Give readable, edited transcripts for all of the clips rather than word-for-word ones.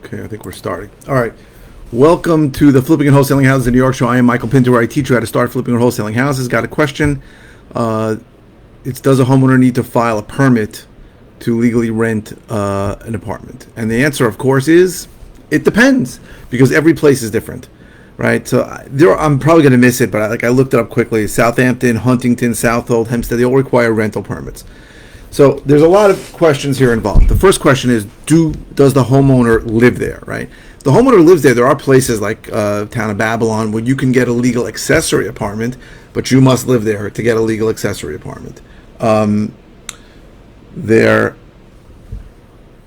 Okay, I think we're starting. All right. Welcome to the Flipping and Wholesaling Houses in New York show. I am Michael Pinter, where I teach you how to start flipping and wholesaling houses. Got a question. It's does a homeowner need to file a permit to legally rent an apartment? And the answer, of course, is it depends, because every place is different, right? So I'm probably going to miss it, but I looked it up quickly. Southampton, Huntington, Southold, Hempstead, they all require rental permits. So there's a lot of questions here involved. The first question is, does the homeowner live there, right? If the homeowner lives there, there are places like town of Babylon where you can get a legal accessory apartment, but you must live there to get a legal accessory apartment. There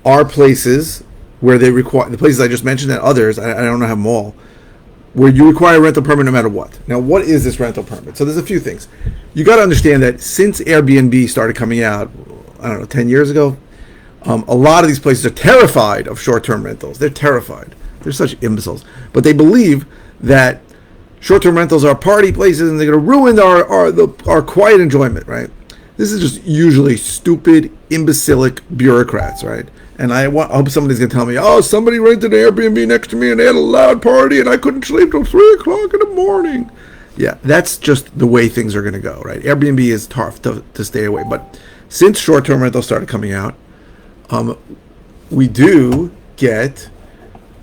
are places where they require, the places I just mentioned and others, I don't know how them all, where you require a rental permit no matter what. Now, what is this rental permit? So there's a few things. You got to understand that since Airbnb started coming out, 10 years ago, a lot of these places are terrified of short-term rentals. They're terrified. They're such imbeciles. But they believe that short-term rentals are party places and they're going to ruin our quiet enjoyment, right? This is just usually stupid, imbecilic bureaucrats, right? And I hope somebody's going to tell me, oh, somebody rented an Airbnb next to me and they had a loud party and I couldn't sleep till 3 o'clock in the morning. Yeah, that's just the way things are going to go, right? Airbnb is tough to stay away. But since short-term rentals started coming out, we do get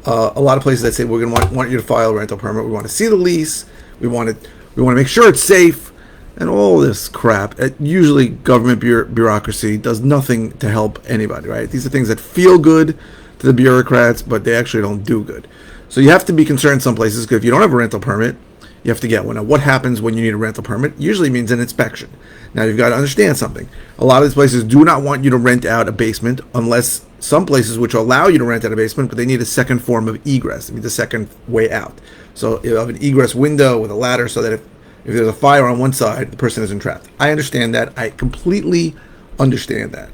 a lot of places that say we're going to want you to file a rental permit. We want to see the lease. We want to make sure it's safe. And all this crap. Usually government bureaucracy does nothing to help anybody, right? These are things that feel good to the bureaucrats, but they actually don't do good. So you have to be concerned some places, because if you don't have a rental permit, you have to get one. Now, what happens when you need a rental permit? Usually means an inspection. Now, you've got to understand something. A lot of these places do not want you to rent out a basement, unless some places which allow you to rent out a basement, but they need a second form of egress. It means a second way out. So you have an egress window with a ladder so that if there's a fire on one side, the person isn't trapped. I understand that. I completely understand that.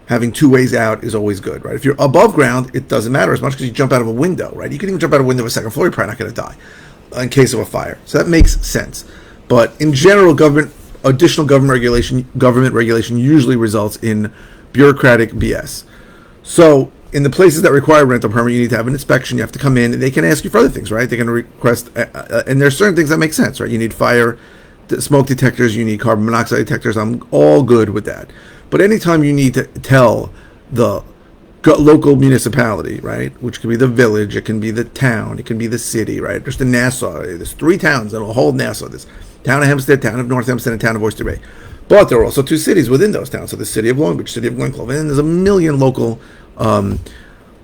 Having two ways out is always good, right? If you're above ground, it doesn't matter as much because you jump out of a window, right? You can even jump out of a window of a second floor, you're probably not going to die in case of a fire. So that makes sense. But in general, additional government regulation usually results in bureaucratic BS. So in the places that require a rental permit, you need to have an inspection. You have to come in, and they can ask you for other things, right? They can request, and there's certain things that make sense, right? You need fire, smoke detectors, you need carbon monoxide detectors. I'm all good with that. But anytime you need to tell the local municipality, right, which can be the village, it can be the town, it can be the city, right? Just in Nassau, there's 3 towns that will hold Nassau. There's town of Hempstead, town of North Hempstead, and town of Oyster Bay. But there are also 2 cities within those towns. So the city of Long Beach, city of Glenclove, and then there's a million local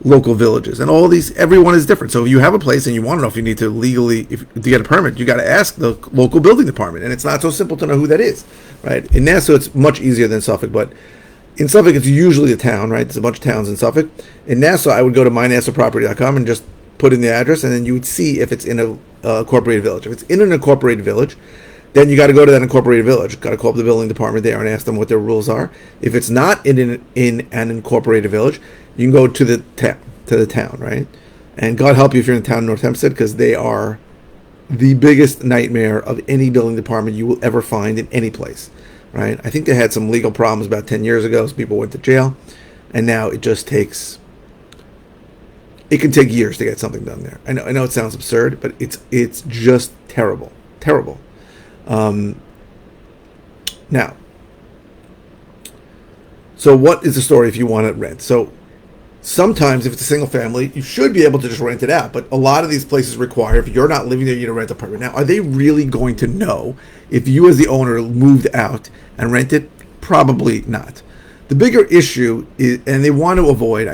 villages, and all these, everyone is different. So if you have a place and you want to know if you need to legally, to get a permit, you got to ask the local building department, and it's not so simple to know who that is, right? In Nassau, it's much easier than Suffolk, but in Suffolk, it's usually a town, right? There's a bunch of towns in Suffolk. In Nassau, I would go to mynassauproperty.com and just put in the address, and then you would see if it's in a incorporated village. If it's in an incorporated village, then you got to go to that incorporated village. Got to call up the building department there and ask them what their rules are. If it's not in an incorporated village, you can go to the town, right? And God help you if you're in the town of North Hempstead, because they are the biggest nightmare of any building department you will ever find in any place, right? I think they had some legal problems about 10 years ago, so people went to jail, and now it can take years to get something done there. I know it sounds absurd, but it's just terrible. Now, so what is the story if you want to rent? So sometimes if it's a single family, you should be able to just rent it out. But a lot of these places require, if you're not living there, you need to rent a permit. Now, are they really going to know if you as the owner moved out and rented? Probably not. The bigger issue is, and they want to avoid,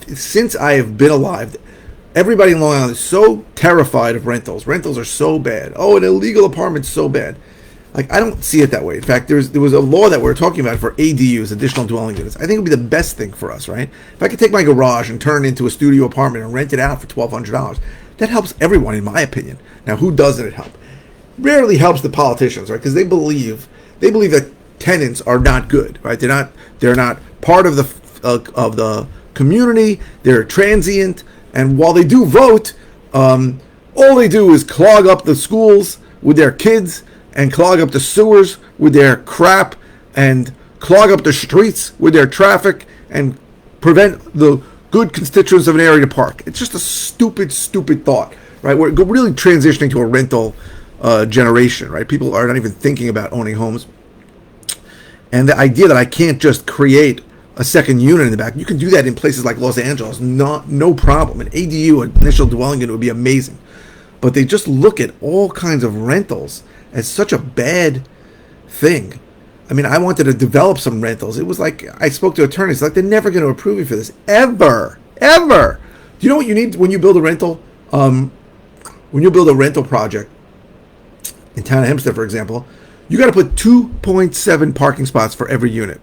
since I have been alive, everybody in Long Island is so terrified of rentals. Rentals are so bad. Oh, an illegal apartment's so bad. Like, I don't see it that way. In fact, there was a law that we were talking about for ADUs, additional dwelling units. I think it would be the best thing for us, right? If I could take my garage and turn it into a studio apartment and rent it out for $1,200, that helps everyone, in my opinion. Now, who doesn't it help? Rarely helps the politicians, right? Because they believe that tenants are not good, right? They're not part of the community. They're transient, and while they do vote, all they do is clog up the schools with their kids, and clog up the sewers with their crap, and clog up the streets with their traffic, and prevent the good constituents of an area to park. It's just a stupid thought, right? We're really transitioning to a rental generation, right? People are not even thinking about owning homes. And the idea that I can't just create a second unit in the back, you can do that in places like Los Angeles, no problem. An ADU, an initial dwelling unit, would be amazing. But they just look at all kinds of rentals as such a bad thing. I mean, I wanted to develop some rentals. It was like, I spoke to attorneys, like, they're never going to approve you for this, ever. Do you know what you need when you build a rental? When you build a rental project in town of Hempstead, for example, you got to put 2.7 parking spots for every unit.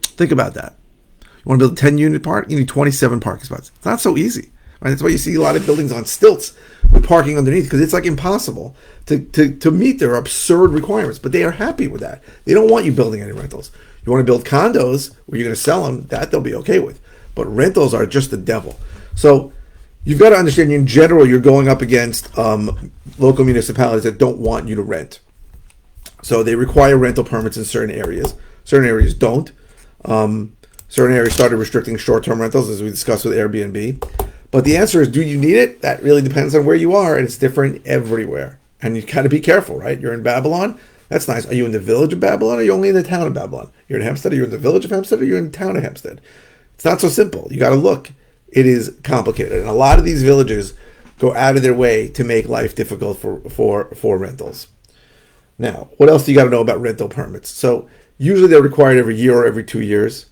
Think about that. You want to build a 10-unit park? You need 27 parking spots. It's not so easy. Right? That's why you see a lot of buildings on stilts with parking underneath, because it's like impossible to meet their absurd requirements. But they are happy with that. They don't want you building any rentals. You want to build condos where you're going to sell them, that they'll be okay with. But rentals are just the devil. So you've got to understand, in general, you're going up against local municipalities that don't want you to rent. So they require rental permits in certain areas. Certain areas don't. Certain areas started restricting short-term rentals, as we discussed with Airbnb. But the answer is, do you need it? That really depends on where you are, and it's different everywhere. And you got to be careful, right? You're in Babylon. That's nice. Are you in the village of Babylon, or are you only in the town of Babylon? You're in Hempstead, or you're in the village of Hempstead, or you're in the town of Hempstead? It's not so simple. You got to look. It is complicated. And a lot of these villages go out of their way to make life difficult for rentals. Now, what else do you got to know about rental permits? So usually they're required every year or every 2 years.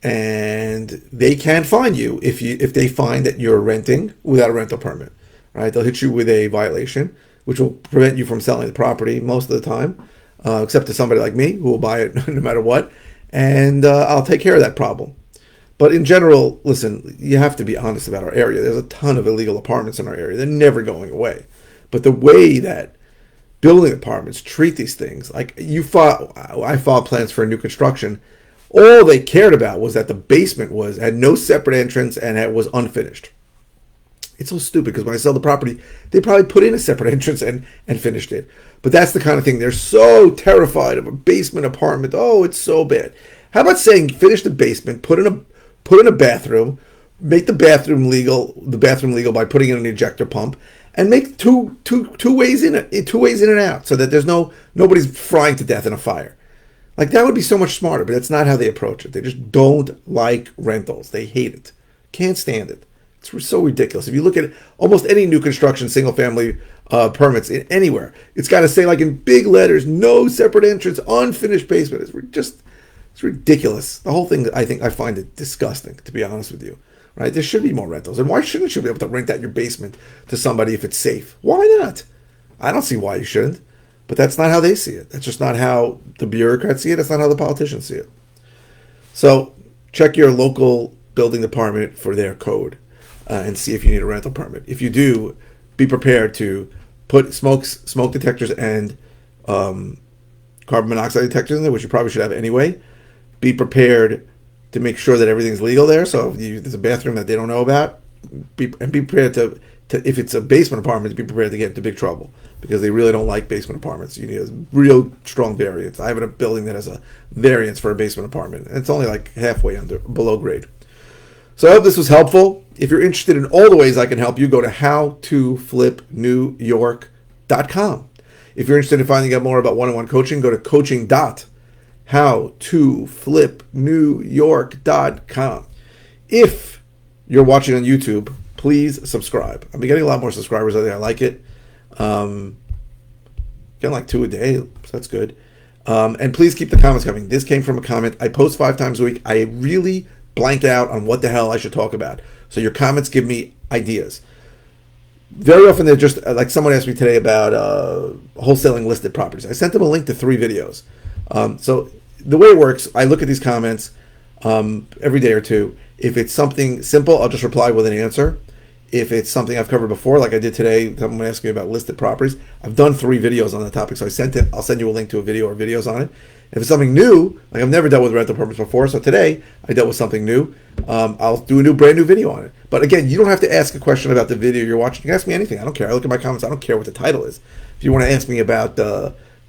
And they can fine you if they find that you're renting without a rental permit, right? They'll hit you with a violation, which will prevent you from selling the property most of the time, except to somebody like me who will buy it no matter what. And I'll take care of that problem. But in general, listen, you have to be honest about our area. There's a ton of illegal apartments in our area. They're never going away. But the way that building apartments treat these things, like I filed plans for a new construction. All they cared about was that the basement had no separate entrance and it was unfinished. It's so stupid, because when I sell the property, they probably put in a separate entrance and finished it. But that's the kind of thing. They're so terrified of a basement apartment. Oh, it's so bad. How about saying finish the basement, put in a bathroom, make the bathroom legal by putting in an ejector pump, and make two ways in and out, so that there's nobody's frying to death in a fire. Like, that would be so much smarter, but that's not how they approach it. They just don't like rentals. They hate it. Can't stand it. It's so ridiculous. If you look at almost any new construction, single-family permits anywhere, it's got to say, like, in big letters, no separate entrance, unfinished basement. It's ridiculous. The whole thing, I find it disgusting, to be honest with you. Right? There should be more rentals. And why shouldn't you be able to rent out your basement to somebody if it's safe? Why not? I don't see why you shouldn't. But that's not how they see it. That's just not how the bureaucrats see it. That's not how the politicians see it. So check your local building department for their code and see if you need a rental permit. If you do, be prepared to put smoke detectors and carbon monoxide detectors in there, which you probably should have anyway. Be prepared to make sure that everything's legal there. So if there's a bathroom that they don't know about, be prepared to if it's a basement apartment, be prepared to get into big trouble, because they really don't like basement apartments. You need a real strong variance. I have a building that has a variance for a basement apartment, and it's only like halfway below grade. So I hope this was helpful. If you're interested in all the ways I can help you, go to howtoflipnewyork.com. If you're interested in finding out more about one-on-one coaching, go to coaching.howtoflipnewyork.com. If you're watching on YouTube, please subscribe. I've been getting a lot more subscribers. I think I like it. Getting like 2 a day, so that's good. And please keep the comments coming. This came from a comment. I post 5 times a week. I really blank out on what the hell I should talk about. So your comments give me ideas. Very often they're just, like someone asked me today about wholesaling listed properties. I sent them a link to 3 videos. So the way it works, I look at these comments every day or two. If it's something simple, I'll just reply with an answer. If it's something I've covered before, like I did today, someone asked me about listed properties. I've done 3 videos on the topic, so I'll send you a link to a video or videos on it. If it's something new, like I've never dealt with rental permits before, so today I dealt with something new, I'll do a brand new video on it. But again, you don't have to ask a question about the video you're watching. You can ask me anything. I don't care. I look at my comments. I don't care what the title is. If you want to ask me about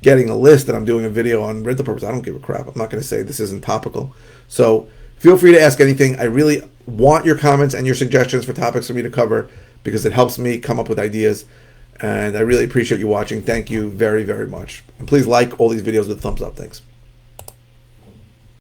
getting a list and I'm doing a video on rental permits, I don't give a crap. I'm not going to say this isn't topical. So Feel free to ask anything. I really want your comments and your suggestions for topics for me to cover because it helps me come up with ideas. And I really appreciate you watching. Thank you very, very much. And please like all these videos with a thumbs up. Thanks.